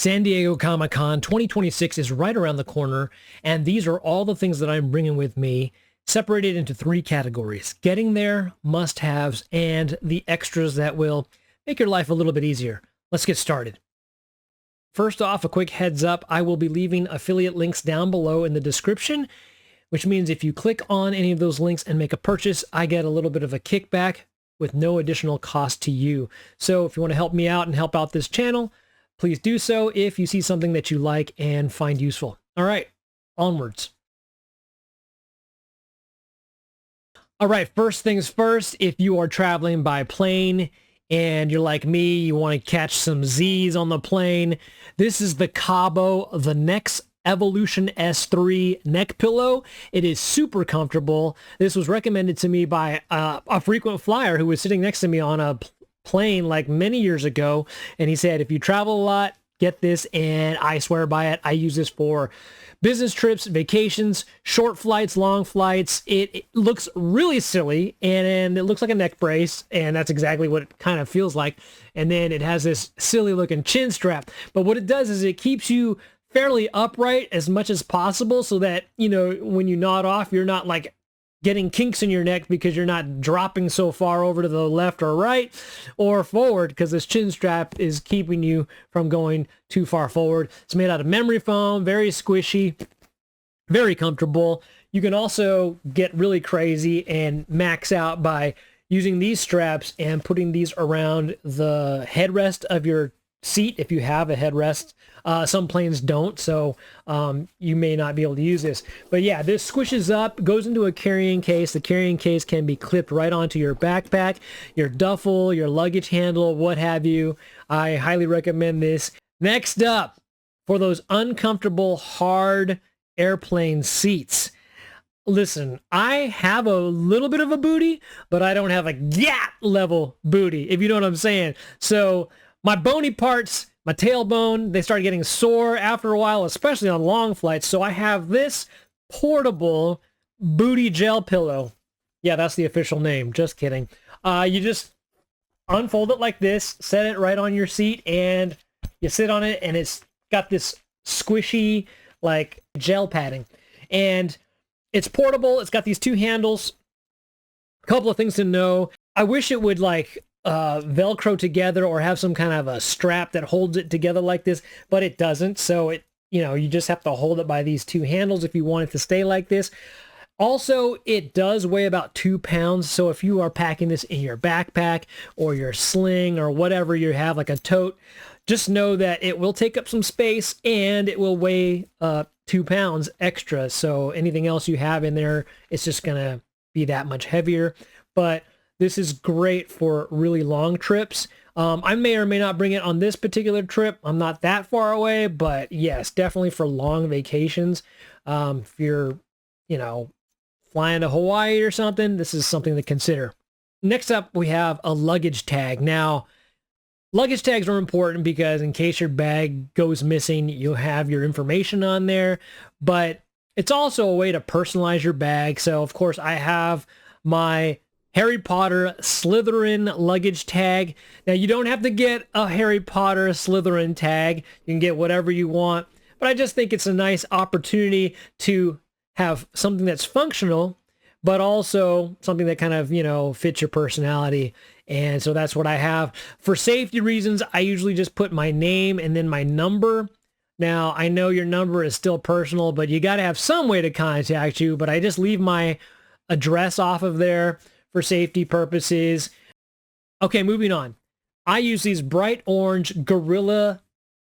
San Diego Comic-Con 2026 is right around the corner, and these are all the things that I'm bringing with me, separated into three categories: getting there, must-haves, and the extras that will make your life a little bit easier. Let's get started. First off, a quick heads up, I will be leaving affiliate links down below in the description, which means if you click on any of those links and make a purchase, I get a little bit of a kickback with no additional cost to you. So if you want to help me out and help out this channel, please do so if you see something that you like and find useful. All right, onwards. All right, first things first, if you are traveling by plane and you're like me, you want to catch some Z's on the plane, this is the Cabo, the Next Evolution S3 neck pillow. It is super comfortable. This was recommended to me by a frequent flyer who was sitting next to me on a plane like many years ago, and he said, if you travel a lot, get this, and I swear by it. I use this for business trips, vacations, short flights, long flights. It looks really silly, and it looks like a neck brace, and that's exactly what it kind of feels like. And then it has this silly looking chin strap, but what it does is it keeps you fairly upright as much as possible so that, you know, when you nod off, you're not like getting kinks in your neck because you're not dropping so far over to the left or right or forward, because this chin strap is keeping you from going too far forward. It's made out of memory foam, very squishy, very comfortable. You can also get really crazy and max out by using these straps and putting these around the headrest of your seat if you have a headrest. Some planes don't, so you may not be able to use this. But yeah, this squishes up, goes into a carrying case. The carrying case can be clipped right onto your backpack, your duffel, your luggage handle, what have you. I highly recommend this. Next up, for those uncomfortable, hard airplane seats. Listen, I have a little bit of a booty, but I don't have a GAT level booty, if you know what I'm saying. So my bony parts, my tailbone, they start getting sore after a while, especially on long flights. So I have this portable booty gel pillow. Yeah, that's the official name. Just kidding. You just unfold it like this, set it right on your seat, and you sit on it, and it's got this squishy, like, gel padding. And it's portable. It's got these two handles. A couple of things to know. I wish it would, like, Velcro together or have some kind of a strap that holds it together like this, but it doesn't. So it, you know, you just have to hold it by these two handles if you want it to stay like this. Also, it does weigh about 2 pounds. So if you are packing this in your backpack or your sling or whatever you have, like a tote, just know that it will take up some space and it will weigh 2 pounds extra. So anything else you have in there, it's just going to be that much heavier. But this is great for really long trips. I may or may not bring it on this particular trip. I'm not that far away, but yes, definitely for long vacations. If you're, you know, flying to Hawaii or something, this is something to consider. Next up, we have a luggage tag. Now, luggage tags are important because in case your bag goes missing, you'll have your information on there, but it's also a way to personalize your bag. So of course I have my Harry Potter Slytherin luggage tag. Now, you don't have to get a Harry Potter Slytherin tag. You can get whatever you want. But I just think it's a nice opportunity to have something that's functional, but also something that kind of, you know, fits your personality. And so that's what I have. For safety reasons, I usually just put my name and then my number. Now, I know your number is still personal, but you got to have some way to contact you. But I just leave my address off of there for safety purposes. Okay, moving on. I use these bright orange Gorilla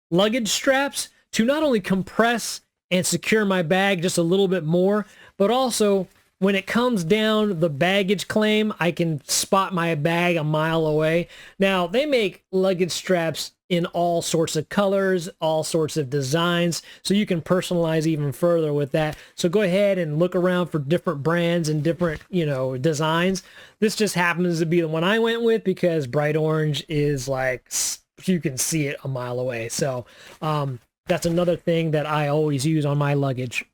luggage straps to not only compress and secure my bag just a little bit more, but also when it comes down the baggage claim, I can spot my bag a mile away. Now, they make luggage straps in all sorts of colors, all sorts of designs, so you can personalize even further with that. So go ahead and look around for different brands and different, you know, designs. This just happens to be the one I went with because bright orange is like, you can see it a mile away. So that's another thing that I always use on my luggage.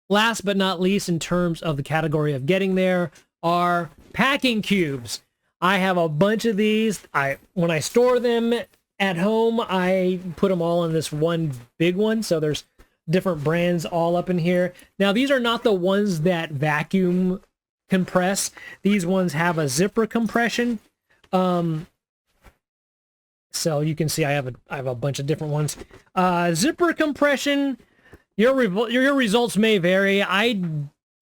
Last but not least, in terms of the category of getting there, are packing cubes. I have a bunch of these. When I store them At home, I put them all in this one big one, so there's different brands all up in here. Now, these are not the ones that vacuum compress. These ones have a zipper compression. So you can see I have a bunch of different ones. Zipper compression, your results may vary.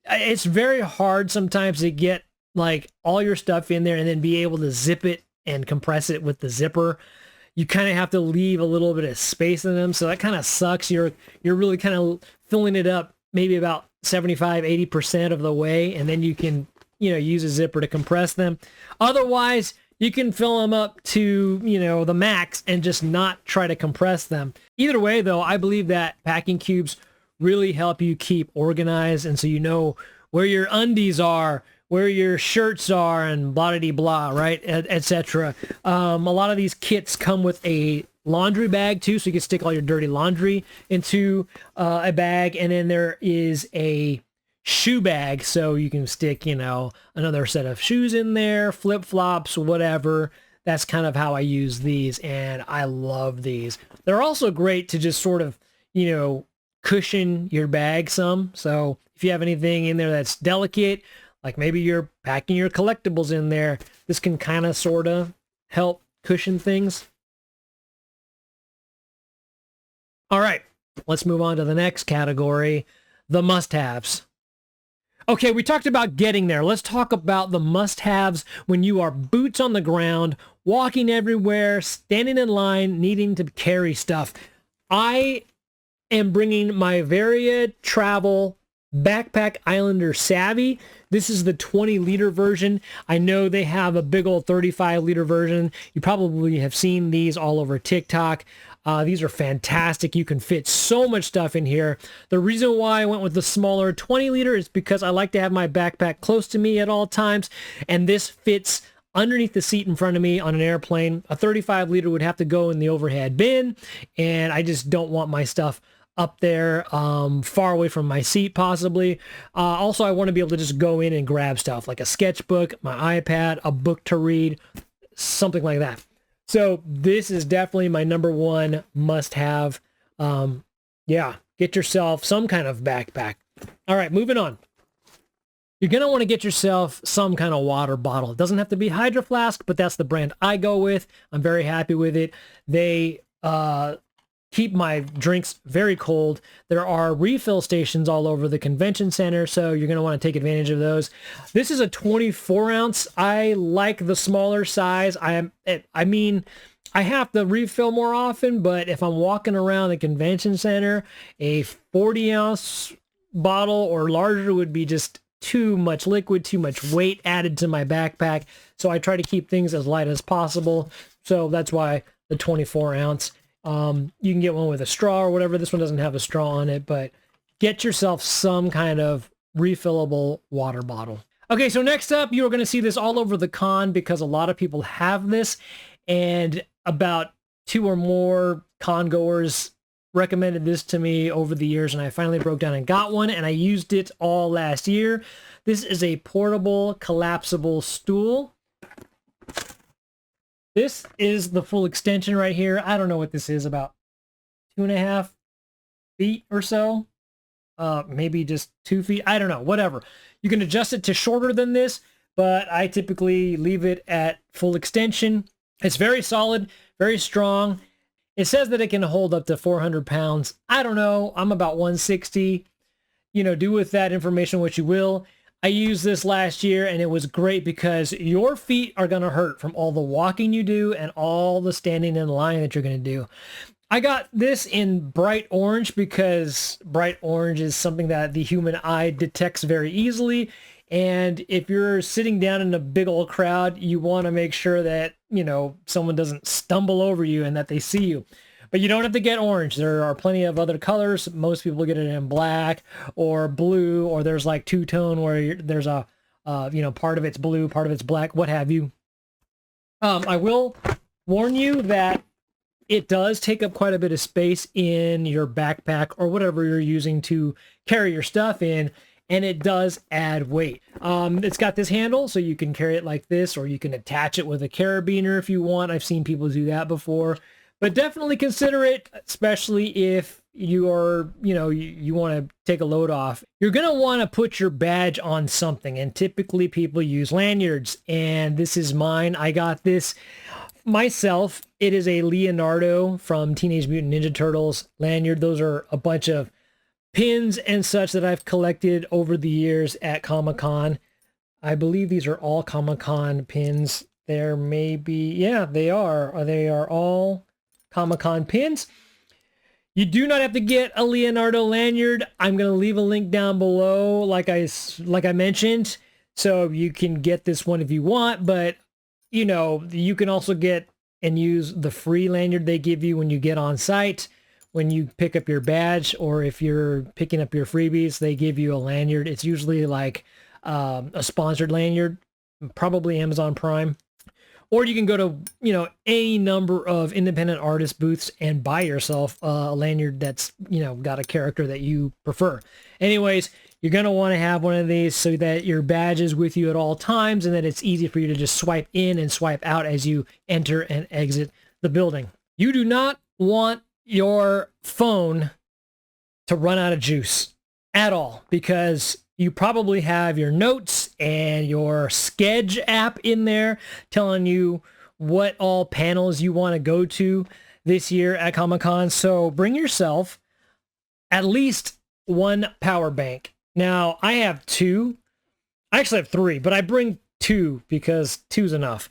It's very hard sometimes to get like all your stuff in there and then be able to zip it and compress it with the zipper. You kind of have to leave a little bit of space in them, so that kind of sucks. You're really kind of filling it up maybe about 75-80% of the way, and then you can use a zipper to compress them. Otherwise, you can fill them up to the max and just not try to compress them. Either way, though, I believe that packing cubes really help you keep organized, and so you know where your undies are, where your shirts are, and blah blah blah, right, etc. A lot of these kits come with a laundry bag too, so you can stick all your dirty laundry into a bag, and then there is a shoe bag, so you can stick another set of shoes in there, flip-flops, whatever. That's kind of how I use these, and I love these. They're also great to just sort of cushion your bag some. So if you have anything in there that's delicate, like maybe you're packing your collectibles in there, this can kind of sort of help cushion things. All right, let's move on to the next category, the must-haves. Okay, we talked about getting there. Let's talk about the must-haves when you are boots on the ground, walking everywhere, standing in line, needing to carry stuff. I am bringing my Varia Travel Backpack Islander Savvy. This is the 20-liter version. I know they have a big old 35-liter version. You probably have seen these all over TikTok. These are fantastic. You can fit so much stuff in here. The reason why I went with the smaller 20-liter is because I like to have my backpack close to me at all times, and this fits underneath the seat in front of me on an airplane. A 35-liter would have to go in the overhead bin, and I just don't want my stuff up there far away from my seat possibly. Also, I want to be able to just go in and grab stuff like a sketchbook, my iPad, a book to read, something like that. So this is definitely my number one must-have. Yeah, get yourself some kind of backpack. All right, moving on. You're going to want to get yourself some kind of water bottle. It doesn't have to be Hydro Flask, but that's the brand I go with. I'm very happy with it. They keep my drinks very cold. There are refill stations all over the convention center, so you're going to want to take advantage of those. This is a 24 ounce. I like the smaller size. I mean, I have to refill more often, but if I'm walking around the convention center, a 40 ounce bottle or larger would be just too much liquid, too much weight added to my backpack. So I try to keep things as light as possible. So that's why the 24 ounce. You can get one with a straw or whatever. This one doesn't have a straw on it, but get yourself some kind of refillable water bottle. Okay, so next up, you're going to see this all over the con because a lot of people have this, and about 2 or more con goers recommended this to me over the years, and I finally broke down and got one, and I used it all last year. This is a portable collapsible stool. This is the full extension right here. I don't know what this is, about 2.5 feet or so. Maybe just 2 feet. I don't know, whatever. You can adjust it to shorter than this, but I typically leave it at full extension. It's very solid, very strong. It says that it can hold up to 400 pounds. I don't know. I'm about 160. Do with that information what you will. I used this last year, and it was great because your feet are going to hurt from all the walking you do and all the standing in line that you're going to do. I got this in bright orange because bright orange is something that the human eye detects very easily. And if you're sitting down in a big old crowd, you want to make sure that, someone doesn't stumble over you and that they see you. But you don't have to get orange. There are plenty of other colors. Most people get it in black or blue, or there's like two-tone where there's a, part of it's blue, part of it's black, what have you. I will warn you that it does take up quite a bit of space in your backpack or whatever you're using to carry your stuff in, and it does add weight. It's got this handle, so you can carry it like this, or you can attach it with a carabiner if you want. I've seen people do that before. But definitely consider it, especially if you are, you want to take a load off. You're going to want to put your badge on something, and typically people use lanyards, and this is mine. I got this myself. It is a Leonardo from Teenage Mutant Ninja Turtles lanyard. Those are a bunch of pins and such that I've collected over the years at Comic-Con. I believe these are all Comic-Con pins. There may be, yeah, they are. They are all Comic-Con pins. You do not have to get a Leonardo lanyard. I'm going to leave a link down below, like I mentioned, so you can get this one if you want, but you can also get and use the free lanyard they give you when you get on site. When you pick up your badge, or if you're picking up your freebies, they give you a lanyard. It's usually like a sponsored lanyard, probably Amazon Prime. Or you can go to, any number of independent artist booths and buy yourself a lanyard that's, got a character that you prefer. Anyways, you're going to want to have one of these so that your badge is with you at all times, and that it's easy for you to just swipe in and swipe out as you enter and exit the building. You do not want your phone to run out of juice at all, because you probably have your notes and your Sketch app in there telling you what all panels you want to go to this year at Comic-Con. So bring yourself at least one power bank. Now, I have two. I actually have three, but I bring two because two's enough.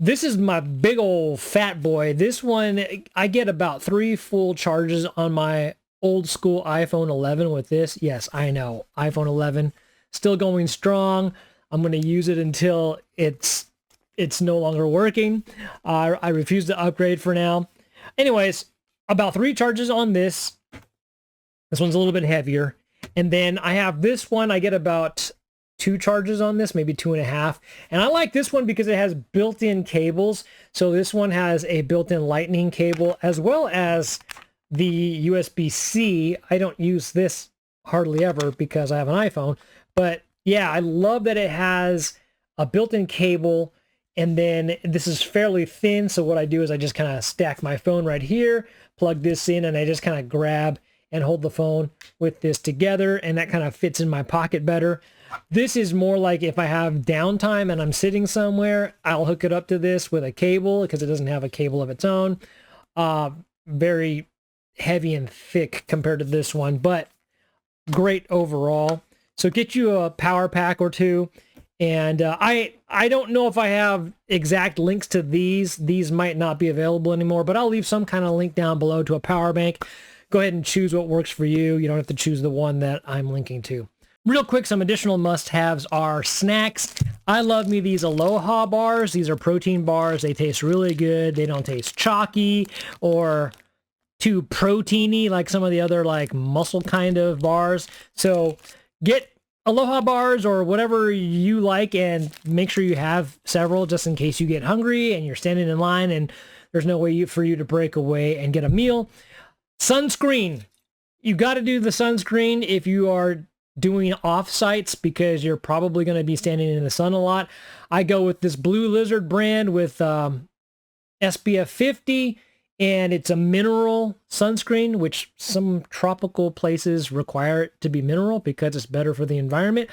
This is my big old fat boy. This one, I get about 3 full charges on my old school iPhone 11 with this. Yes, I know, iPhone 11 still going strong. I'm going to use it until it's no longer working. I refuse to upgrade for now. Anyways, about 3 charges on this. This one's a little bit heavier. And then I have this one. I get about 2 charges on this, maybe 2.5. And I like this one because it has built-in cables. So this one has a built-in lightning cable as well as the USB-C. I don't use this hardly ever because I have an iPhone. But yeah, I love that it has a built-in cable. And then this is fairly thin. So what I do is I just kind of stack my phone right here, plug this in, and I just kind of grab and hold the phone with this together. And that kind of fits in my pocket better. This is more like if I have downtime and I'm sitting somewhere, I'll hook it up to this with a cable because it doesn't have a cable of its own. Very heavy and thick compared to this one, but great overall. So get you a power pack or two. And I don't know if I have exact links to these. These might not be available anymore, but I'll leave some kind of link down below to a power bank. Go ahead and choose what works for you. You don't have to choose the one that I'm linking to. Real quick, some additional must-haves are snacks. I love me these Aloha bars. These are protein bars. They taste really good. They don't taste chalky or too proteiny like some of the other like muscle kind of bars. So get Aloha bars or whatever you like, and make sure you have several just in case you get hungry and you're standing in line and there's no way for you to break away and get a meal. Sunscreen. You got to do the sunscreen if you are doing off-sites because you're probably going to be standing in the sun a lot. I go with this Blue Lizard brand with SPF 50, and it's a mineral sunscreen, which some tropical places require it to be mineral because it's better for the environment.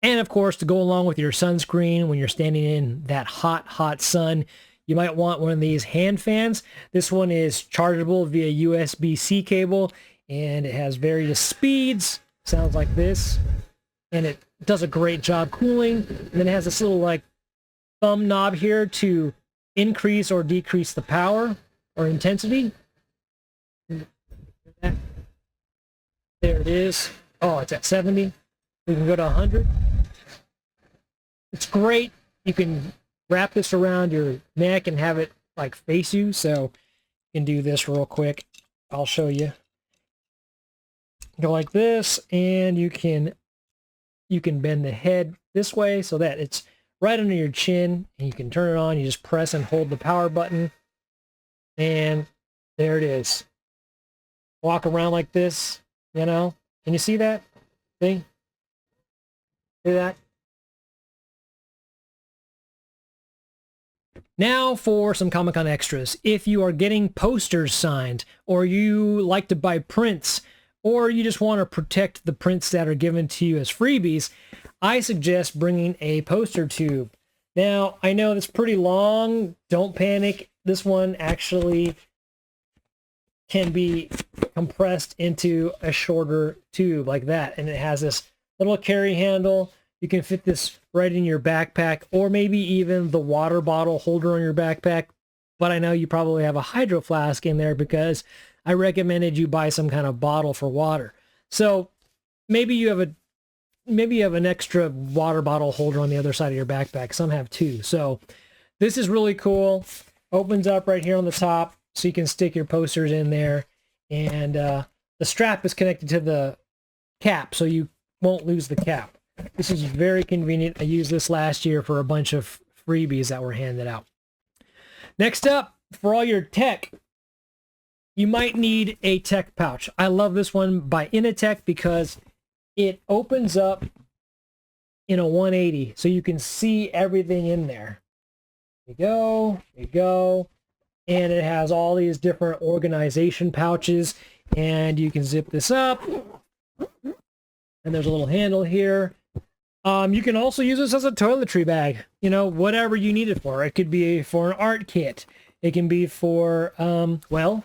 And of course, to go along with your sunscreen when you're standing in that hot, hot sun, you might want one of these hand fans. This one is chargeable via USB-C cable, and it has various speeds. Sounds like this, and it does a great job cooling. And then it has this little like thumb knob here to increase or decrease the power or intensity. There it is. Oh, it's at 70. We can go to 100. It's great. You can wrap this around your neck and have it like face you. So you can do this real quick. I'll show you. Go like this, and you can bend the head this way so that it's right under your chin, and you can turn it on. You just press and hold the power button, and there it is. Walk around like this, you know. Can you see that? See? See that? Now for some Comic-Con extras. If you are getting posters signed, or you like to buy prints, or you just want to protect the prints that are given to you as freebies, I suggest bringing a poster tube. Now, I know it's pretty long. Don't panic. This one actually can be compressed into a shorter tube like that. And it has this little carry handle. You can fit this right in your backpack, or maybe even the water bottle holder on your backpack. But I know you probably have a hydro flask in there because I recommended you buy some kind of bottle for water. So maybe you have an extra water bottle holder on the other side of your backpack. Some have two. So this is really cool. Opens up right here on the top, so you can stick your posters in there. And the strap is connected to the cap, so you won't lose the cap. This is very convenient. I used this last year for a bunch of freebies that were handed out. Next up, for all your tech, you might need a tech pouch. I love this one by Initech because it opens up in a 180, so you can see everything in there. There you go. And it has all these different organization pouches, and you can zip this up. And there's a little handle here. You can also use this as a toiletry bag, you know, whatever you need it for. It could be for an art kit. It can be for, well,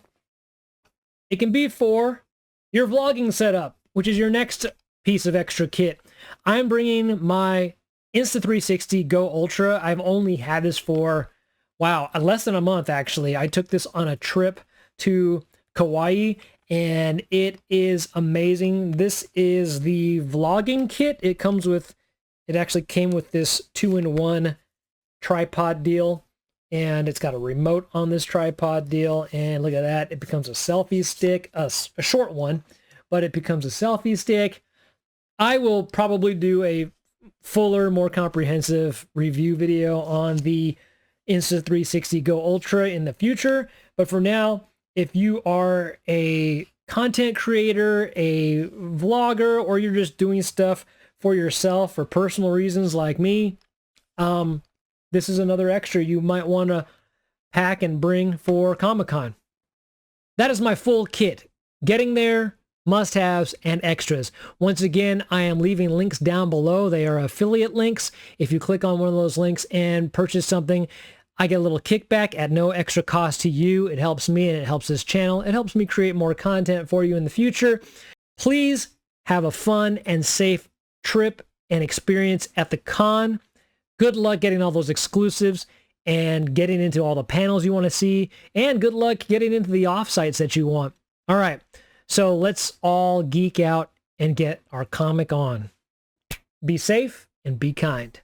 it can be for your vlogging setup, which is your next piece of extra kit. I'm bringing my Insta360 Go Ultra. I've only had this for, wow, less than a month, actually. I took this on a trip to Kauai, and it is amazing. This is the vlogging kit. It actually came with this 2-in-1 tripod deal, and it's got a remote on this tripod deal, and look at that. It becomes a selfie stick, a short one, but it becomes a selfie stick. I will probably do a fuller, more comprehensive review video on the Insta360 Go Ultra in the future, but for now, if you are a content creator, a vlogger, or you're just doing stuff for yourself for personal reasons like me, this is another extra you might want to pack and bring for Comic-Con. That is my full kit. Getting there, must-haves, and extras. Once again, I am leaving links down below. They are affiliate links. If you click on one of those links and purchase something, I get a little kickback at no extra cost to you. It helps me and it helps this channel. It helps me create more content for you in the future. Please have a fun and safe trip and experience at the con. Good luck getting all those exclusives and getting into all the panels you want to see, and good luck getting into the offsites that you want. All right, so let's all geek out and get our comic on. Be safe and be kind.